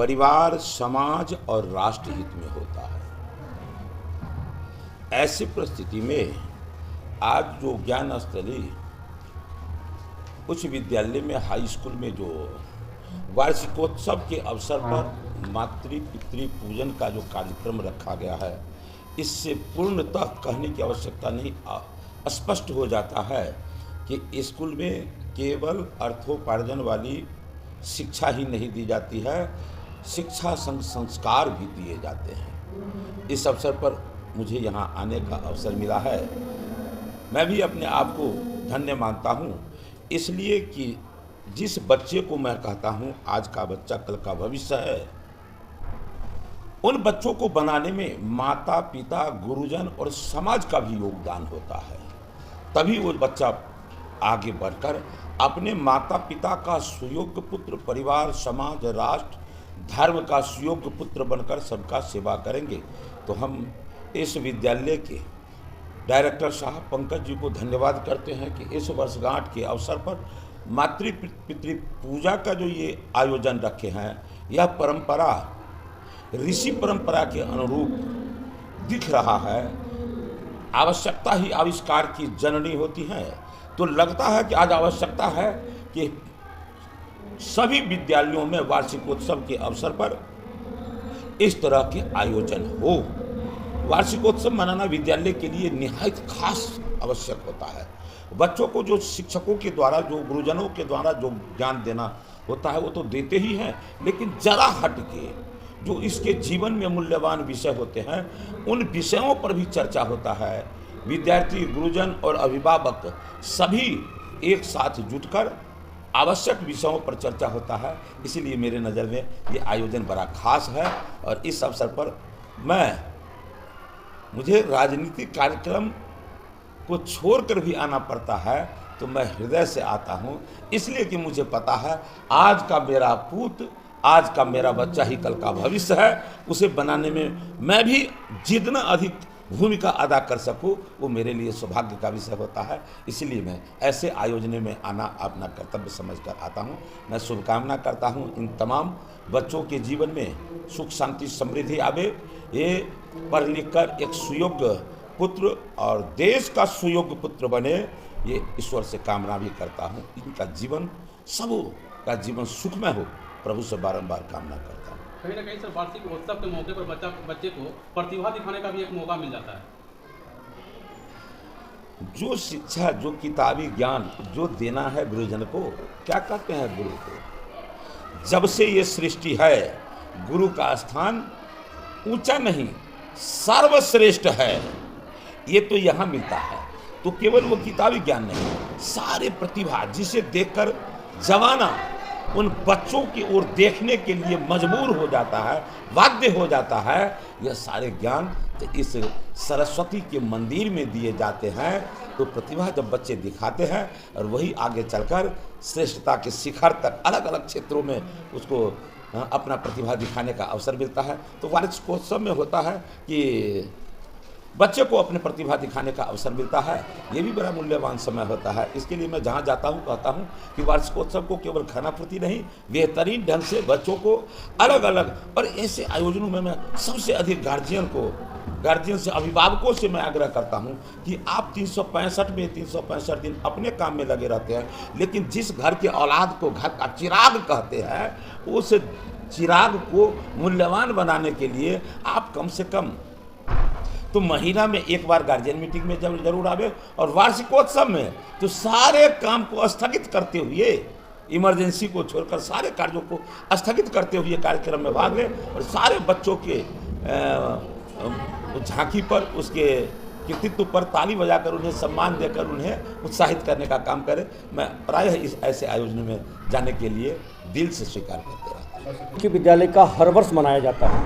परिवार, समाज और राष्ट्र हित में होता है। ऐसी परिस्थिति में आज जो ज्ञान स्थली उच्च विद्यालय में, हाई स्कूल में जो वार्षिकोत्सव के अवसर पर मातृ पितृ पूजन का जो कार्यक्रम रखा गया है, इससे पूर्णतः कहने की आवश्यकता नहीं, स्पष्ट हो जाता है कि स्कूल में केवल अर्थोपार्जन वाली शिक्षा ही नहीं दी जाती है, शिक्षा संस्कार भी दिए जाते हैं। इस अवसर पर मुझे यहाँ आने का अवसर मिला है। मैं भी अपने आप को धन्य मानता हूँ, इसलिए कि जिस बच्चे को मैं कहता हूँ आज का बच्चा कल का भविष्य है, उन बच्चों को बनाने में माता पिता, गुरुजन और समाज का भी योगदान होता है। तभी वो बच्चा आगे बढ़कर अपने माता पिता का सुयोग्य पुत्र, परिवार, समाज, राष्ट्र, धर्म का सुयोग्य पुत्र बनकर सबका सेवा करेंगे। तो हम इस विद्यालय के डायरेक्टर साहब पंकज जी को धन्यवाद करते हैं कि इस वर्षगांठ के अवसर पर मातृ पितृ पूजा का जो ये आयोजन रखे हैं, यह परंपरा ऋषि परंपरा के अनुरूप दिख रहा है। आवश्यकता ही आविष्कार की जननी होती है, तो लगता है कि आज आवश्यकता है कि सभी विद्यालयों में वार्षिकोत्सव के अवसर पर इस तरह के आयोजन हो। वार्षिकोत्सव मनाना विद्यालय के लिए निहायत खास आवश्यक होता है। बच्चों को जो शिक्षकों के द्वारा, जो गुरुजनों के द्वारा जो ज्ञान देना होता है वो तो देते ही हैं, लेकिन जरा हट के जो इसके जीवन में मूल्यवान विषय होते हैं, उन विषयों पर भी चर्चा होता है। विद्यार्थी, गुरुजन और अभिभावक सभी एक साथ जुटकर आवश्यक विषयों पर चर्चा होता है। इसीलिए मेरे नज़र में ये आयोजन बड़ा खास है। और इस अवसर पर मुझे राजनीतिक कार्यक्रम को छोड़कर भी आना पड़ता है, तो मैं हृदय से आता हूँ, इसलिए कि मुझे पता है आज का मेरा पुत्र, आज का मेरा बच्चा ही कल का भविष्य है। उसे बनाने में मैं भी जितना अधिक भूमिका अदा कर सकूं, वो मेरे लिए सौभाग्य का विषय होता है। इसलिए मैं ऐसे आयोजनों में आना अपना कर्तव्य समझकर आता हूं। मैं शुभकामना करता हूं इन तमाम बच्चों के जीवन में सुख, शांति, समृद्धि आवे। ये पढ़ लिख कर एक सुयोग्य पुत्र और देश का सुयोग्य पुत्र बने, ये ईश्वर से कामना भी करता हूँ। इनका जीवन, सबों का जीवन सुखमय हो, प्रभु से बारंबार कामना करता हूँ। कहीं ना कहीं सर वार्षिक उत्सव के मौके पर बच्चे को प्रतिभा दिखाने का भी एक मौका मिल जाता है। जो शिक्षा, जो किताबी ज्ञान जो देना है गुरुजन को, क्या कहते हैं गुरु को? जब से ये सृष्टि है, गुरु का स्थान ऊंचा नहीं सर्वश्रेष्ठ है, ये तो यहाँ मिलता है। तो केवल वो किताबी ज्ञान नहीं, सारे प्रतिभा जिसे देखकर जमाना उन बच्चों की ओर देखने के लिए मजबूर हो जाता है, बाध्य हो जाता है। यह सारे ज्ञान तो इस सरस्वती के मंदिर में दिए जाते हैं। तो प्रतिभा जब बच्चे दिखाते हैं और वही आगे चलकर श्रेष्ठता के शिखर तक अलग अलग क्षेत्रों में उसको अपना प्रतिभा दिखाने का अवसर मिलता है। तो वार्षिकोत्सव में होता है कि बच्चे को अपने प्रतिभा दिखाने का अवसर मिलता है। ये भी बड़ा मूल्यवान समय होता है। इसके लिए मैं जहाँ जाता हूँ कहता हूँ कि वार्षिकोत्सव को केवल खानापूर्ति नहीं, बेहतरीन ढंग से बच्चों को अलग अलग, और ऐसे आयोजनों में मैं सबसे अधिक गार्जियन से, अभिभावकों से मैं आग्रह करता हूँ कि आप 365 दिन अपने काम में लगे रहते हैं, लेकिन जिस घर के औलाद को घर का चिराग कहते हैं, उस चिराग को मूल्यवान बनाने के लिए आप कम से कम तो महीना में एक बार गार्जियन मीटिंग में जरूर आवे, और वार्षिकोत्सव में तो सारे काम को स्थगित करते हुए, इमरजेंसी को छोड़कर सारे कार्यों को स्थगित करते हुए कार्यक्रम में भाग लें और सारे बच्चों के झांकी पर, उसके कृतित्व पर ताली बजाकर उन्हें सम्मान देकर उन्हें उत्साहित करने का काम करें। मैं प्रायः इस ऐसे आयोजन में जाने के लिए दिल से स्वीकार करते रहता हूँ। कि विद्यालय का हर वर्ष मनाया जाता है।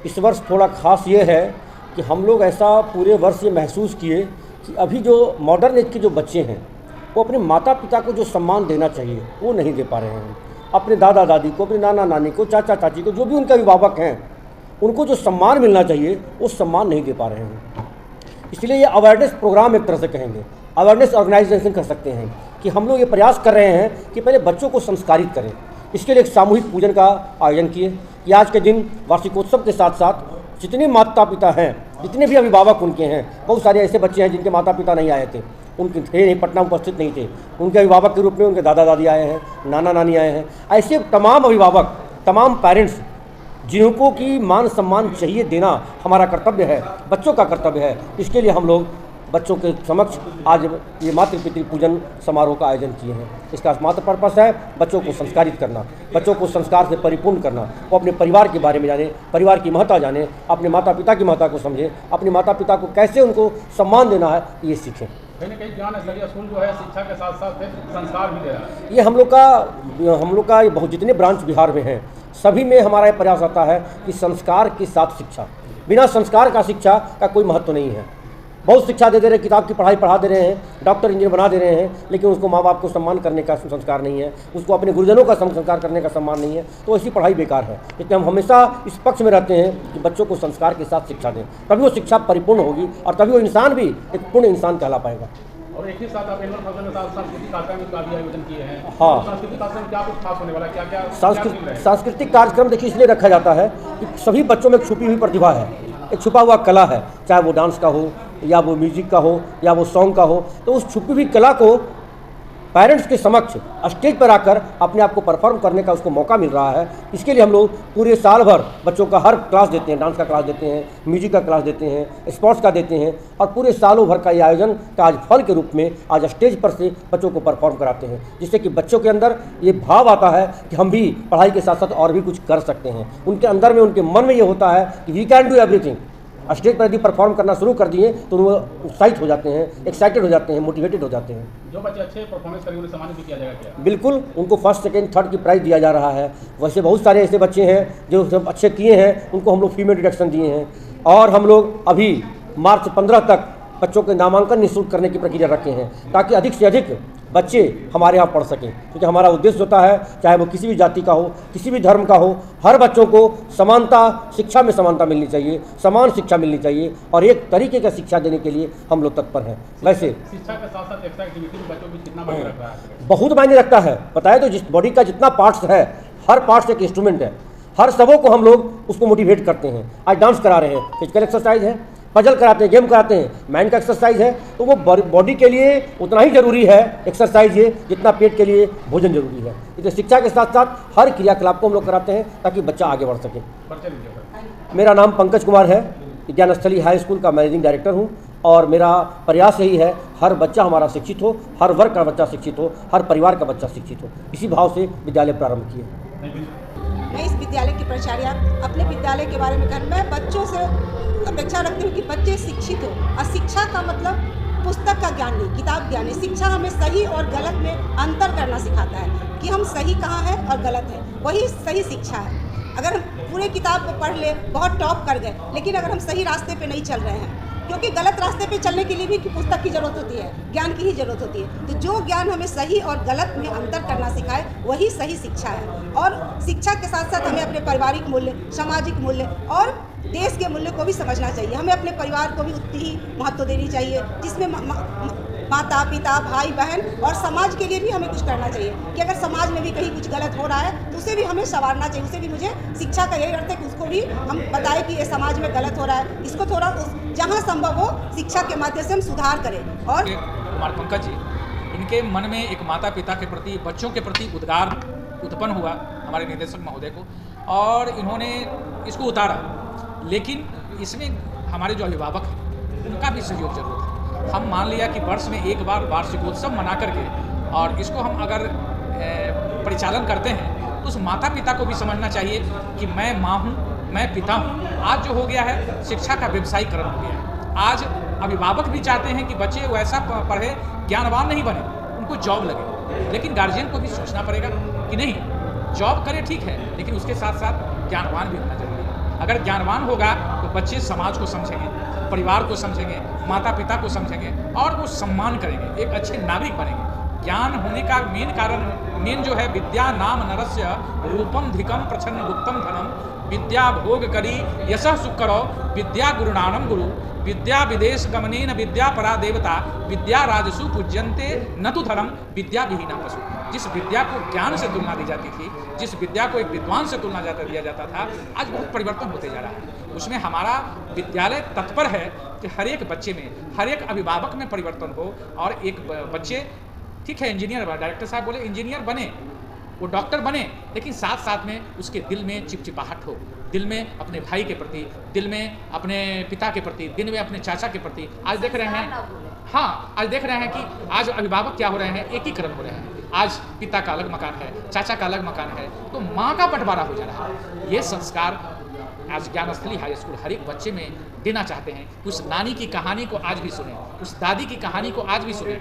इस वर्ष थोड़ा खास ये है कि हम लोग ऐसा पूरे वर्ष ये महसूस किए कि अभी जो मॉडर्न एज के जो बच्चे हैं, वो अपने माता पिता को जो सम्मान देना चाहिए वो नहीं दे पा रहे हैं। अपने दादा दादी को, अपने नाना नानी को, चाचा चाची को, जो भी उनके अभिभावक हैं, उनको जो सम्मान मिलना चाहिए वो सम्मान नहीं दे पा रहे हैं। इसलिए ये अवेयरनेस प्रोग्राम एक तरह से कहेंगे, अवेयरनेस ऑर्गेनाइजेशन कर सकते हैं कि हम लोग ये प्रयास कर रहे हैं कि पहले बच्चों को संस्कारित करें, इसके लिए एक सामूहिक पूजन का आयोजन किए कि आज के दिन वार्षिकोत्सव के साथ साथ जितने माता पिता हैं, जितने भी अभिभावक उनके हैं, बहुत सारे ऐसे बच्चे हैं जिनके माता पिता नहीं आए थे, उनके थे नहीं, पटना उपस्थित नहीं थे, उनके अभिभावक के रूप में उनके दादा दादी आए हैं, नाना नानी आए हैं। ऐसे तमाम अभिभावक, तमाम पेरेंट्स जिनको की मान सम्मान चाहिए देना हमारा कर्तव्य है, बच्चों का कर्तव्य है। इसके लिए हम लोग बच्चों के समक्ष आज ये मातृ पितृ पूजन समारोह का आयोजन किए हैं। इसका मात्र पर्पस है बच्चों को संस्कारित करना, बच्चों को संस्कार से परिपूर्ण करना, वो अपने परिवार के बारे में जाने, परिवार की महत्ता जाने, अपने माता पिता की महत्ता को समझें, अपने माता पिता को कैसे उनको सम्मान देना है ये सीखें। कहीं ना कहीं ज्ञान स्तरीय स्कूल जो है शिक्षा के साथ साथ संस्कार भी दे रहा है। ये हम लोग का बहुत जितने ब्रांच बिहार में हैं सभी में हमारा ये प्रयास आता है कि संस्कार के साथ शिक्षा, बिना संस्कार का शिक्षा का कोई महत्व नहीं है। बहुत शिक्षा दे रहे हैं, किताब की पढ़ाई पढ़ा दे रहे हैं, डॉक्टर इंजीनियर बना दे रहे हैं, लेकिन उसको माँ बाप को सम्मान करने का संस्कार नहीं है, उसको अपने गुरुजनों का संस्कार करने का सम्मान नहीं है, तो ऐसी पढ़ाई बेकार है। इसलिए हम हमेशा इस पक्ष में रहते हैं कि बच्चों को संस्कार के साथ शिक्षा दें, तभी वो शिक्षा परिपूर्ण होगी और तभी वो इंसान भी एक पूर्ण इंसान कहला पाएगा। और एक ही साथ आप एनुअल फंक्शन के साथ सांस्कृतिक कार्यक्रम का भी आयोजन किए हैं। हाँ, सांस्कृतिक कार्यक्रम क्या कुछ खास होने वाला, क्या क्या सांस्कृतिक कार्यक्रम देखिए इसलिए रखा जाता है कि सभी बच्चों में एक छुपी हुई प्रतिभा है, एक छुपा हुआ कला है, चाहे वो डांस का हो या वो म्यूजिक का हो या वो सॉन्ग का हो, तो उस छुपी हुई कला को पेरेंट्स के समक्ष स्टेज पर आकर अपने आप को परफॉर्म करने का उसको मौका मिल रहा है। इसके लिए हम लोग पूरे साल भर बच्चों का हर क्लास देते हैं, डांस का क्लास देते हैं, म्यूजिक का क्लास देते हैं, स्पोर्ट्स का देते हैं और पूरे सालों भर का ये आयोजन का आज फल के रूप में आज स्टेज पर से बच्चों को परफॉर्म कराते हैं, जिससे कि बच्चों के अंदर ये भाव आता है कि हम भी पढ़ाई के साथ साथ और भी कुछ कर सकते हैं। उनके अंदर में, उनके मन में ये होता है कि we can do everything. Stage पर यदि परफॉर्म करना शुरू कर दिए तो वो उत्साहित हो जाते हैं, एक्साइटेड हो जाते हैं, मोटिवेटेड हो जाते हैं। जो बच्चे अच्छे परफॉर्मेंस करेंगे उन्हें सम्मानित भी किया जाएगा क्या? बिल्कुल, उनको फर्स्ट सेकंड थर्ड की प्राइज़ दिया जा रहा है। वैसे बहुत सारे ऐसे बच्चे हैं जो सब अच्छे किए हैं, उनको हम लोग फीमेल डिडक्शन दिए हैं और हम लोग अभी मार्च 15 तक बच्चों के नामांकन निःशुल्क करने की प्रक्रिया रखे हैं ताकि अधिक से अधिक बच्चे हमारे यहाँ पढ़ सकें, क्योंकि हमारा उद्देश्य होता है चाहे वो किसी भी जाति का हो, किसी भी धर्म का हो, हर बच्चों को समानता, शिक्षा में समानता मिलनी चाहिए, समान शिक्षा मिलनी चाहिए और एक तरीके का शिक्षा देने के लिए हम लोग तत्पर हैं। वैसे शिक्षा के साथ साथ एक्स्ट्रा एक्टिविटी में बच्चों की कितना मायने रखता है? बहुत मायने रखता है। बताया तो जिस बॉडी का जितना पार्ट्स है, हर पार्ट्स एक इंस्ट्रूमेंट है, हर सबों को हम लोग उसको मोटिवेट करते हैं। आज डांस करा रहे हैं, फिजिकल एक्सरसाइज है, पजल कराते हैं, गेम कराते हैं, माइंड का एक्सरसाइज है, तो वो बॉडी के लिए उतना ही जरूरी है एक्सरसाइज ये जितना पेट के लिए भोजन जरूरी है। इसलिए शिक्षा के साथ साथ हर क्रियाकलाप को हम लोग कराते हैं ताकि बच्चा आगे बढ़ सके। मेरा नाम पंकज कुमार है, ज्ञानस्थली हाई स्कूल का मैनेजिंग डायरेक्टर हूँ और मेरा प्रयास यही है हर बच्चा हमारा शिक्षित हो, हर वर्ग का बच्चा शिक्षित हो, हर परिवार का बच्चा शिक्षित हो। इसी भाव से विद्यालय प्रारंभ किए। मैं इस विद्यालय की प्राचार्य अपने विद्यालय के बारे में कहूँ, मैं बच्चों से अपेक्षा रखती हूँ कि बच्चे शिक्षित हो और शिक्षा का मतलब पुस्तक का ज्ञान नहीं, किताब ज्ञान नहीं। शिक्षा हमें सही और गलत में अंतर करना सिखाता है कि हम सही कहाँ है और गलत है, वही सही शिक्षा है। अगर हम पूरे किताब को पढ़ ले, बहुत टॉप कर गए, लेकिन अगर हम सही रास्ते पे नहीं चल रहे हैं, क्योंकि गलत रास्ते पे चलने के लिए भी पुस्तक की जरूरत होती है, ज्ञान की ही जरूरत होती है। तो जो ज्ञान हमें सही और गलत में अंतर करना सिखाए वही सही शिक्षा है। और शिक्षा के साथ साथ हमें अपने पारिवारिक मूल्य, सामाजिक मूल्य और देश के मूल्य को भी समझना चाहिए। हमें अपने परिवार को भी उतनी ही महत्व देनी चाहिए, जिसमें माता पिता, भाई बहन और समाज के लिए भी हमें कुछ करना चाहिए कि अगर समाज में भी कहीं कुछ गलत हो रहा है तो उसे भी हमें संवारना चाहिए। उसे भी मुझे शिक्षा का यही अर्थ है कि उसको भी हम बताएं कि ये समाज में गलत हो रहा है, इसको थोड़ा जहाँ संभव हो शिक्षा के माध्यम से हम सुधार करें। और कुमार पंकज जी, इनके मन में एक माता पिता के प्रति, बच्चों के प्रति उद्गार उत्पन्न हुआ हमारे निदेशक महोदय को, और इन्होंने इसको उतारा। लेकिन इसमें हमारे जो अभिभावक हैं उनका भी सहयोग जरूर है। हम मान लिया कि वर्ष में एक बार वार्षिकोत्सव मना करके और इसको हम अगर परिचालन करते हैं तो उस माता पिता को भी समझना चाहिए कि मैं माँ हूँ, मैं पिता हूँ। आज जो हो गया है शिक्षा का व्यवसायीकरण हो गया है। आज अभिभावक भी चाहते हैं कि बच्चे वैसा पढ़े, ज्ञानवान नहीं बने, उनको जॉब लगे। लेकिन गार्जियन को भी सोचना पड़ेगा कि नहीं, जॉब करे ठीक है, लेकिन उसके साथ साथ ज्ञानवान भी होना जरूरी है। अगर ज्ञानवान होगा तो बच्चे समाज को समझेंगे, परिवार को समझेंगे, माता पिता को समझेंगे और वो सम्मान करेंगे, एक अच्छे नागरिक बनेंगे। ज्ञान होने का मेन जो है, विद्या नाम नरस्य रूपम धिकम प्रछन्न गुप्तम धनम विद्या भोग करी यशः सुकरो विद्या गुरुणानम गुरु विद्या विदेश गमनेन विद्या परा देवता विद्या राजसु पूज्यन्ते न तु धर्म विद्या विहीना पशु। जिस विद्या को ज्ञान से तुलना दी जाती थी, जिस विद्या को एक विद्वान से तुलना दिया जाता था, आज बहुत परिवर्तन होते जा रहा है। उसमें हमारा विद्यालय तत्पर है कि हर एक बच्चे में, हर एक अभिभावक में परिवर्तन हो और एक बच्चे, ठीक है इंजीनियर, डायरेक्टर साहब बोले इंजीनियर बने, वो डॉक्टर बने, लेकिन साथ साथ में उसके दिल में चिपचिपाहट हो, दिल में अपने भाई के प्रति, दिल में अपने पिता के प्रति, दिल में अपने चाचा के प्रति। आज देख रहे हैं, हाँ आज देख रहे हैं कि आज अभिभावक क्या हो रहे हैं, एकीकरण हो रहे हैं। आज पिता का अलग मकान है, चाचा का अलग मकान है, तो माँ का बंटवारा हो जा रहा है। ये संस्कार आज ज्ञानस्थली हाई स्कूल हर एक बच्चे में देना चाहते हैं। उस नानी की कहानी को आज भी सुने, उस दादी की कहानी को आज भी सुने।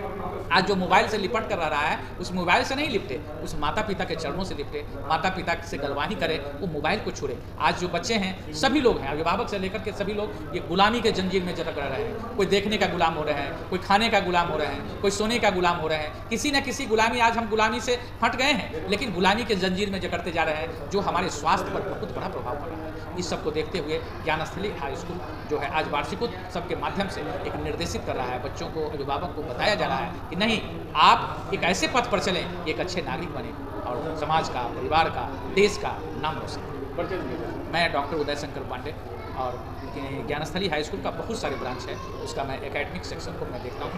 आज जो मोबाइल से लिपट कर रहा है, उस मोबाइल से नहीं लिपटे, उस माता पिता के चरणों से लिपटे, माता पिता से गलवाही करे, वो मोबाइल को छोड़े। आज जो बच्चे हैं, सभी लोग हैं, अभिभावक से लेकर के सभी लोग ये गुलामी के जंजीर में जकड़ रहे हैं। कोई देखने का गुलाम हो रहे हैं, कोई खाने का गुलाम हो रहे हैं, कोई सोने का गुलाम हो रहे हैं। किसी न किसी गुलामी, आज हम गुलामी से हट गए हैं, लेकिन गुलामी के जंजीर में जकड़ते जा रहे हैं, जो हमारे स्वास्थ्य पर बहुत बड़ा प्रभाव पड़ रहा है। इस सब को देखते हुए ज्ञानस्थली हाई स्कूल जो है आज वार्षिकोत्सव के माध्यम से एक निर्देशित कर रहा है, बच्चों को, अभिभावक को बताया जा रहा है कि नहीं, आप एक ऐसे पथ पर चलें, एक अच्छे नागरिक बने और समाज का, परिवार का, देश का नाम रोशन करें। मैं डॉक्टर उदय शंकर पांडे, और ज्ञानस्थली हाई स्कूल का बहुत सारे ब्रांच है, उसका मैं एकेडमिक सेक्शन को मैं देखता हूँ।